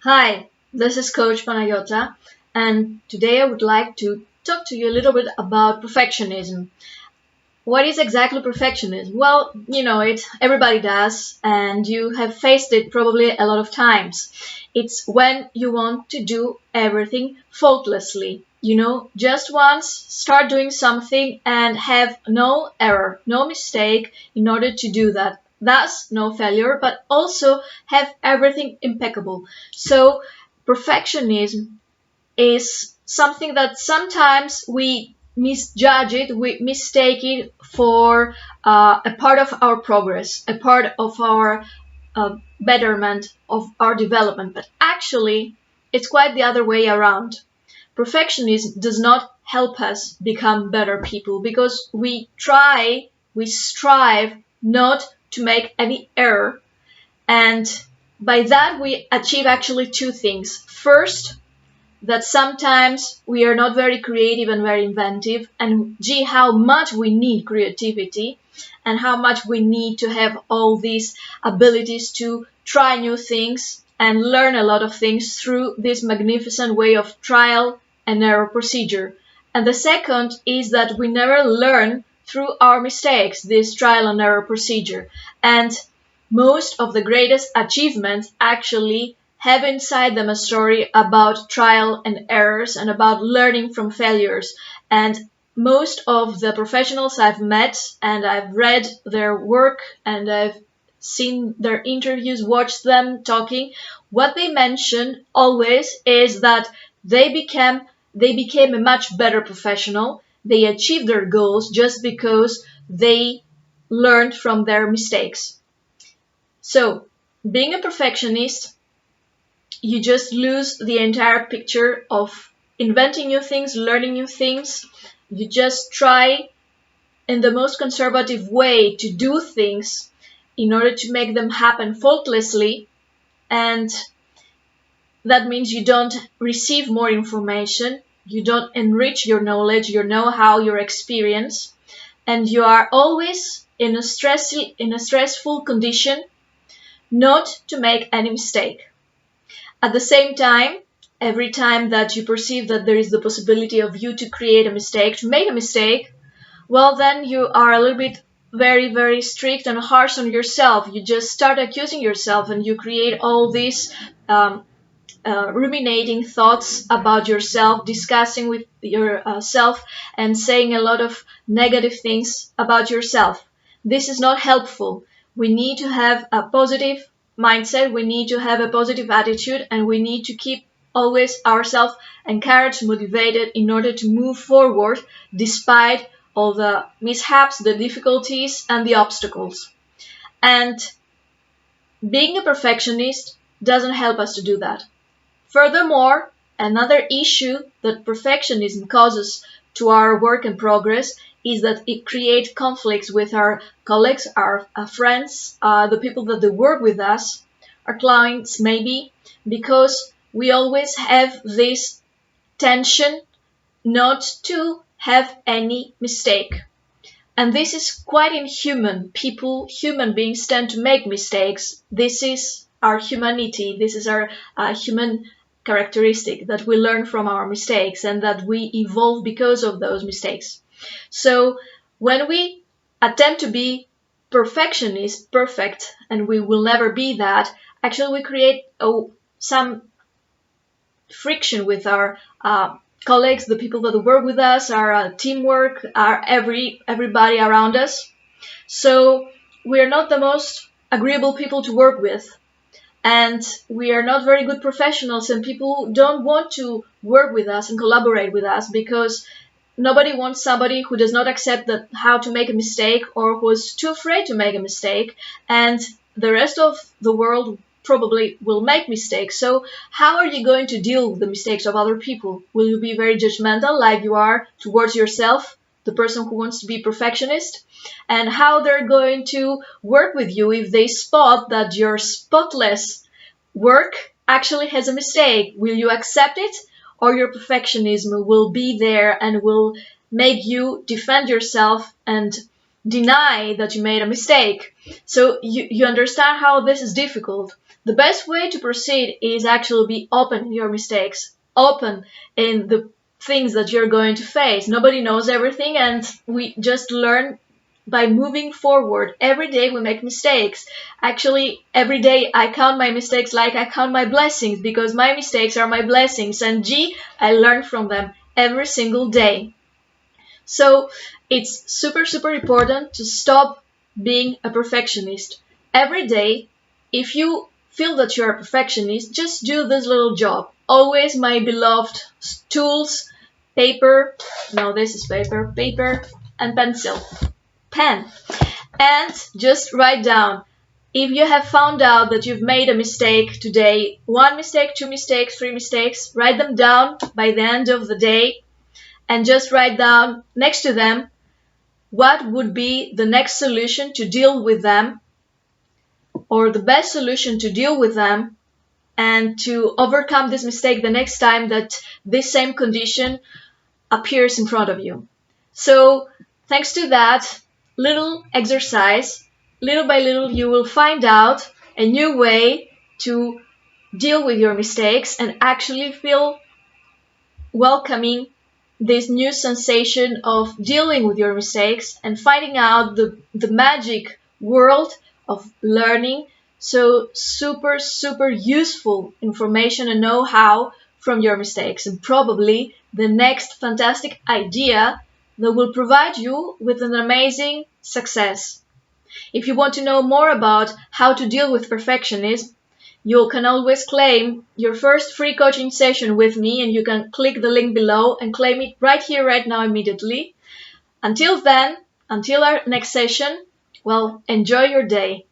Hi, this is Coach Panagiota, and today I would like to talk to you a little bit about perfectionism. What is exactly perfectionism? Well, it everybody does, and you have faced it probably a lot of times. It's when you want to do everything faultlessly. Just once start doing something and have no error, no mistake in order to do that. Thus, no failure, but also have everything impeccable. So, perfectionism is something that sometimes we misjudge it, we mistake it for a part of our progress, a part of our betterment, of our development. But actually, it's quite the other way around. Perfectionism does not help us become better people because we strive not to make any error. And by that, we achieve actually two things. First, that sometimes we are not very creative and very inventive, and gee, how much we need creativity and how much we need to have all these abilities to try new things and learn a lot of things through this magnificent way of trial and error procedure. And the second is that we never learn through our mistakes, this trial and error procedure. And most of the greatest achievements actually have inside them a story about trial and errors and about learning from failures. And most of the professionals I've met and I've read their work and I've seen their interviews, watched them talking, what they mention always is that they became a much better professional. They achieved their goals just because they learned from their mistakes. So, being a perfectionist, you just lose the entire picture of inventing new things, learning new things. You just try in the most conservative way to do things in order to make them happen faultlessly. And that means you don't receive more information, you don't enrich your knowledge, your know-how, your experience, and you are always in a stressful condition not to make any mistake. At the same time, every time that you perceive that there is the possibility of you to create a mistake, to make a mistake, well, then you are a little bit very, very strict and harsh on yourself. You just start accusing yourself and you create all these ruminating thoughts about yourself, discussing with yourself, and saying a lot of negative things about yourself. This is not helpful. We need to have a positive mindset, we need to have a positive attitude, and we need to keep always ourselves encouraged, motivated in order to move forward despite all the mishaps, the difficulties, and the obstacles. And being a perfectionist doesn't help us to do that. Furthermore, another issue that perfectionism causes to our work and progress is that it creates conflicts with our colleagues, our friends, the people that they work with us, our clients maybe, because we always have this tension not to have any mistake. And this is quite inhuman. Human beings tend to make mistakes. This is our humanity. This is our human characteristic that we learn from our mistakes and that we evolve because of those mistakes. So when we attempt to be perfectionist, perfect, and we will never be that, actually we create some friction with our colleagues, the people that work with us, our teamwork, our everybody around us. So we are not the most agreeable people to work with, and we are not very good professionals, and people don't want to work with us and collaborate with us because nobody wants somebody who does not accept that how to make a mistake or who is too afraid to make a mistake, and the rest of the world probably will make mistakes. So how are you going to deal with the mistakes of other people? Will you be very judgmental like you are towards yourself, the person who wants to be perfectionist? And how they're going to work with you if they spot that your spotless work actually has a mistake? Will you accept it? Or your perfectionism will be there and will make you defend yourself and deny that you made a mistake. So you understand how this is difficult. The best way to proceed is actually be open in your mistakes, open in the things that you're going to face. Nobody knows everything, and we just learn by moving forward. Every day we make mistakes. Actually, every day I count my mistakes like I count my blessings, because my mistakes are my blessings, and I learn from them every single day. So it's super, super important to stop being a perfectionist. Every day, if you feel that you're a perfectionist, just do this little job. Always my beloved tools, paper, no, this is paper and pencil, pen. And just write down. If you have found out that you've made a mistake today, 1 mistake, 2 mistakes, 3 mistakes, write them down by the end of the day, and just write down next to them what would be the next solution to deal with them, or the best solution to deal with them, and to overcome this mistake the next time that this same condition appears in front of you. So thanks to that little exercise, little by little you will find out a new way to deal with your mistakes and actually feel welcoming this new sensation of dealing with your mistakes and finding out the magic world of learning. So super, super useful information and know-how from your mistakes, and probably the next fantastic idea that will provide you with an amazing success. If you want to know more about how to deal with perfectionism, you can always claim your first free coaching session with me, and you can click the link below and claim it right here, right now, immediately. Until then, until our next session, well, enjoy your day.